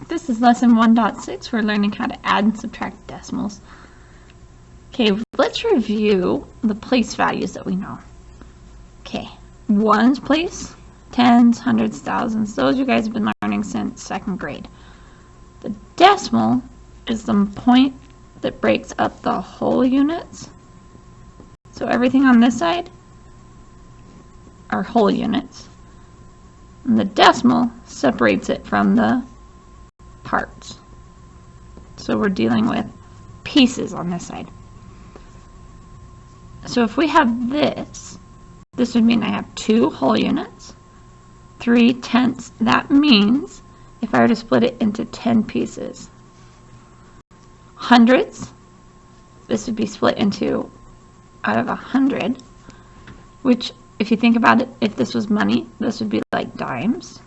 This is lesson 1.6. We're learning how to add and subtract decimals. Okay, let's review the place values that we know. Okay, ones place, tens, hundreds, thousands. Those you guys have been learning since second grade. The decimal is the point that breaks up the whole units. So everything on this side are whole units. And the decimal separates it from the parts. So we're dealing with pieces on this side. So if we have this would mean I have 2 whole units, 3 tenths. That means if I were to split it into 10 pieces, hundreds, this would be split into out of 100, which if you think about it, if this was money, this would be like dimes,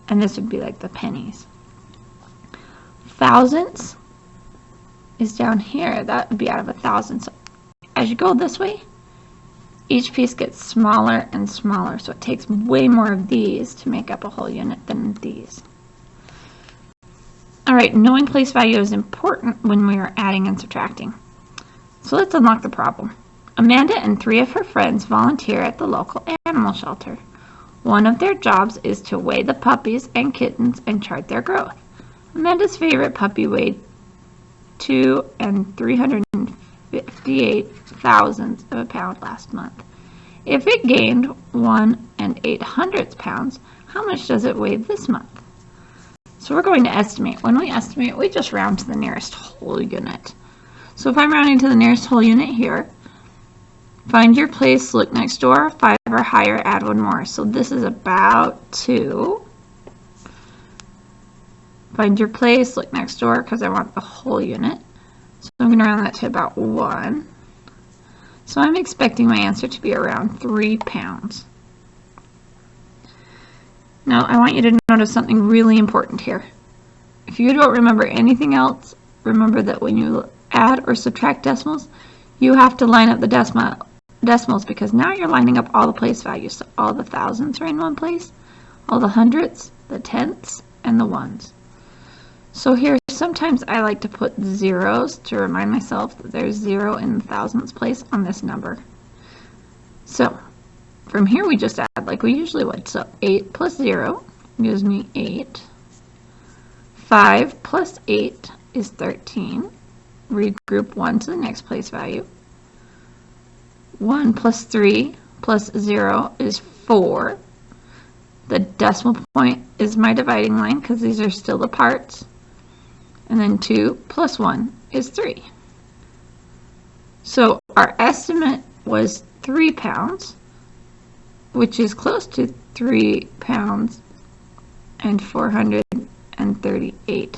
and this would be like the pennies. Thousands is down here. That would be out of 1,000. So as you go this way, each piece gets smaller and smaller. So it takes way more of these to make up a whole unit than these. All right, knowing place value is important when we are adding and subtracting. So let's unlock the problem. Amanda and 3 of her friends volunteer at the local animal shelter. One of their jobs is to weigh the puppies and kittens and chart their growth. Amanda's favorite puppy weighed 2 358,000 of a pound last month. If it gained 1 800 pounds, how much does it weigh this month? So we're going to estimate. When we estimate, we just round to the nearest whole unit. So if I'm rounding to the nearest whole unit here, find your place, look next door, 5 or higher, add 1 more. So this is about 2. Find your place, look next door, because I want the whole unit. So I'm going to round that to about 1. So I'm expecting my answer to be around 3 pounds. Now I want you to notice something really important here. If you don't remember anything else, remember that when you add or subtract decimals, you have to line up the decimals, because now you're lining up all the place values. So all the thousands are in one place, all the hundreds, the tenths, and the ones. So here, sometimes I like to put zeros to remind myself that there's 0 in the thousandths place on this number. So from here we just add like we usually would. So 8 plus 0 gives me 8. 5 plus 8 is 13. Regroup 1 to the next place value. 1 plus 3 plus 0 is 4. The decimal point is my dividing line because these are still the parts. And then 2 plus 1 is 3. So our estimate was 3 pounds, which is close to 3 pounds and 438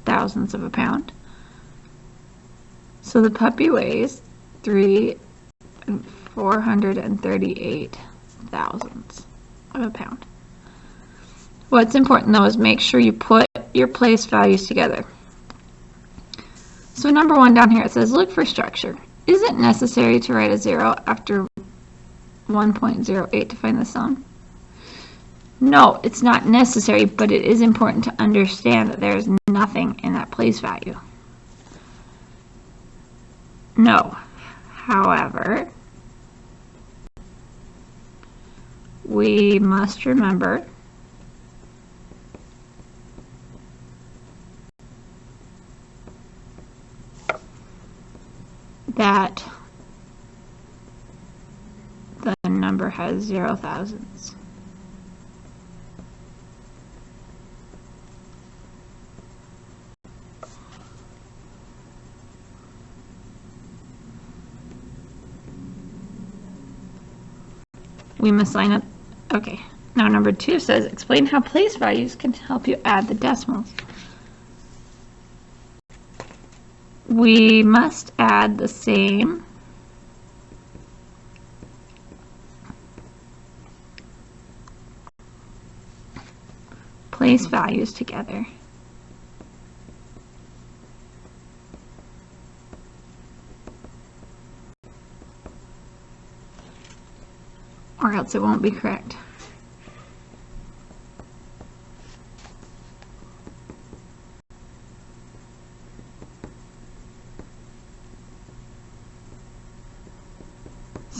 thousandths of a pound. So the puppy weighs 3 and 438 thousandths of a pound. What's important though is make sure you put your place values together. So number 1 down here, it says look for structure. Is it necessary to write a 0 after 1.08 to find the sum? No, it's not necessary, but it is important to understand that there is nothing in that place value. No, however, we must remember that the number has 0 thousandths. We must line up. Okay, now number 2 says explain how place values can help you add the decimals. We must add the same place values together. Or else it won't be correct.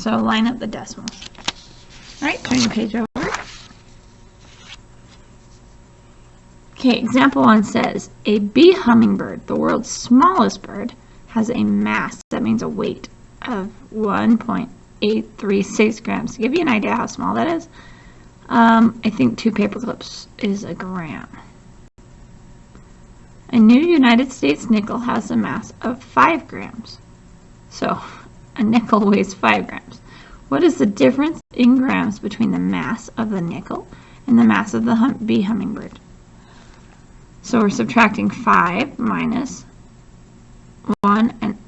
So line up the decimals. All right, turn your page over. Okay, example 1 says, a bee hummingbird, the world's smallest bird, has a mass, that means a weight, of 1.836 grams. To give you an idea how small that is, I think 2 paper clips is a gram. A new United States nickel has a mass of 5 grams. So, a nickel weighs 5 grams. What is the difference in grams between the mass of the nickel and the mass of the bee hummingbird? So we're subtracting 5 minus 1 and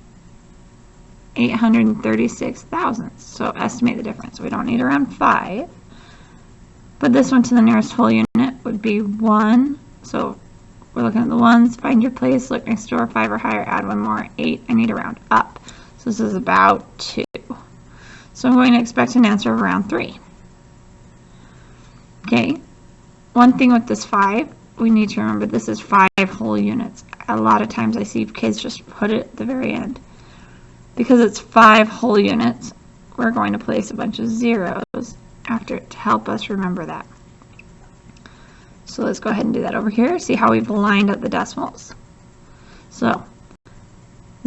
836 thousandths. So estimate the difference. We don't need around 5. Put this one to the nearest whole unit would be 1. So we're looking at the ones. Find your place. Look next door. 5 or higher. Add 1 more. 8. I need to round up. So this is about 2. So I'm going to expect an answer of around 3. Okay. One thing with this 5, we need to remember this is 5 whole units. A lot of times I see kids just put it at the very end. Because it's 5 whole units, we're going to place a bunch of zeros after it to help us remember that. So let's go ahead and do that over here. See how we've lined up the decimals. So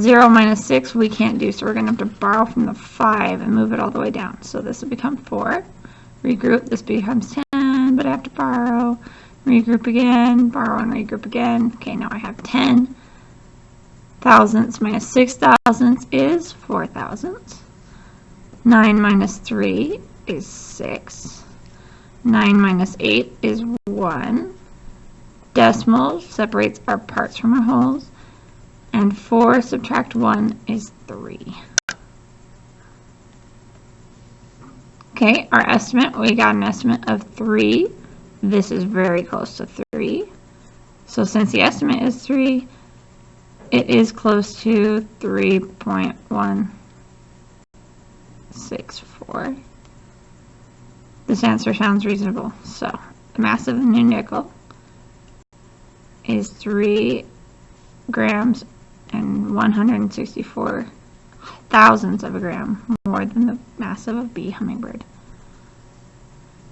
0 minus 6 we can't do, so we're going to have to borrow from the 5 and move it all the way down. So this will become 4. Regroup, this becomes 10, but I have to borrow. Regroup again, borrow and regroup again. Okay, now I have 10 thousandths minus 6 thousandths is 4 thousandths. 9 minus 3 is 6. 9 minus 8 is 1. Decimal separates our parts from our wholes. And 4 subtract 1 is 3. Okay, our estimate, we got an estimate of 3. This is very close to 3. So since the estimate is 3, it is close to 3.164. This answer sounds reasonable. So the mass of the new nickel is 3 grams and 164 thousandths of a gram more than the mass of a bee hummingbird.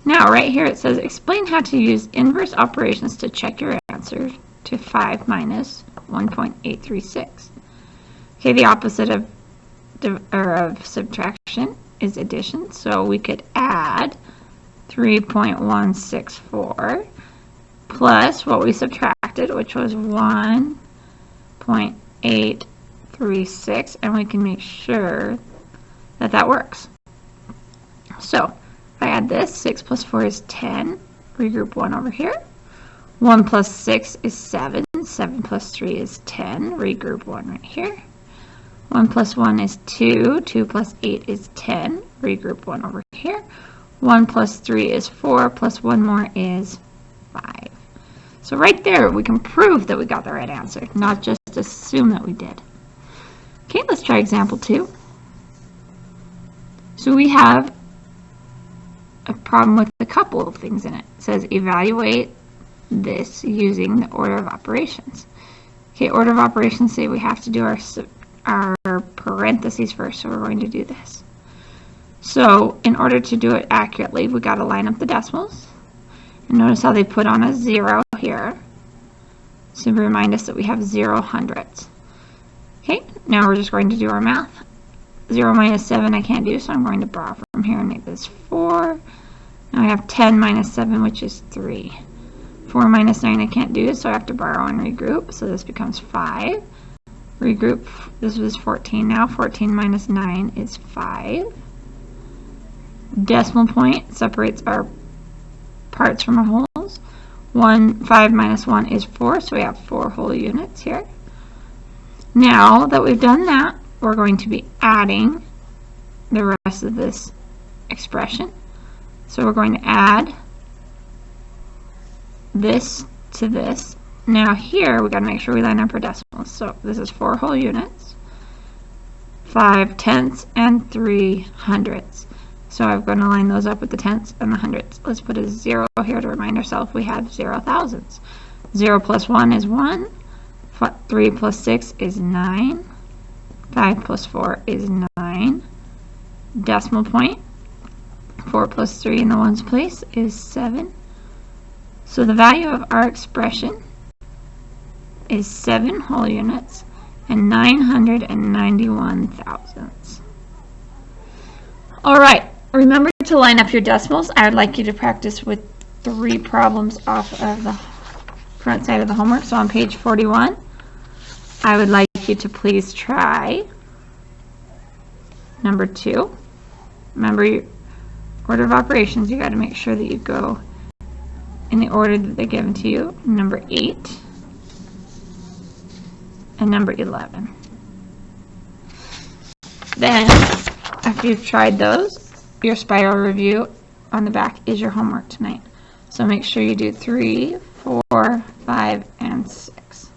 Now right here it says explain how to use inverse operations to check your answer to 5 minus 1.836. Okay, the opposite of subtraction is addition, so we could add 3.164 plus what we subtracted, which was 1.836, and we can make sure that that works. So if I add this, 6 plus 4 is 10. Regroup 1 over here. 1 plus 6 is 7. 7 plus 3 is 10. Regroup 1 right here. 1 plus 1 is 2. 2 plus 8 is 10. Regroup 1 over here. 1 plus 3 is 4. Plus 1 more is 5. So right there, we can prove that we got the right answer, not just assume that we did. Okay, let's try example 2. So we have a problem with a couple of things in it. It says evaluate this using the order of operations. Okay, order of operations say we have to do our parentheses first, so we're going to do this. So in order to do it accurately, we got to line up the decimals. And notice how they put on a 0 here. So remind us that we have 0 hundredths. Okay, now we're just going to do our math. 0 minus 7 I can't do, so I'm going to borrow from here and make this 4. Now I have 10 minus 7, which is 3. 4 minus 9 I can't do, so I have to borrow and regroup. So this becomes 5. Regroup, this was 14 now. 14 minus 9 is 5. Decimal point separates our parts from our wholes. 5 minus 1 is 4, so we have 4 whole units here. Now that we've done that, we're going to be adding the rest of this expression. So we're going to add this to this. Now here, we've got to make sure we line up our decimals. So this is 4 whole units, 5 tenths, and 3 hundredths. So I'm going to line those up with the tenths and the hundredths. Let's put a 0 here to remind ourselves we have 0 thousandths. 0 plus 1 is 1. 3 plus 6 is 9. 5 plus 4 is 9. decimal point. 4 plus 3 in the ones place is 7. So the value of our expression is 7 whole units and 991 thousandths. All right, remember to line up your decimals. I would like you to practice with 3 problems off of the front side of the homework. So on page 41, I would like you to please try number 2. Remember your order of operations, you got to make sure that you go in the order that they're given to you. Number 8 and number 11. Then, after you've tried those, your spiral review on the back is your homework tonight. So make sure you do 3, 4, 5, and 6.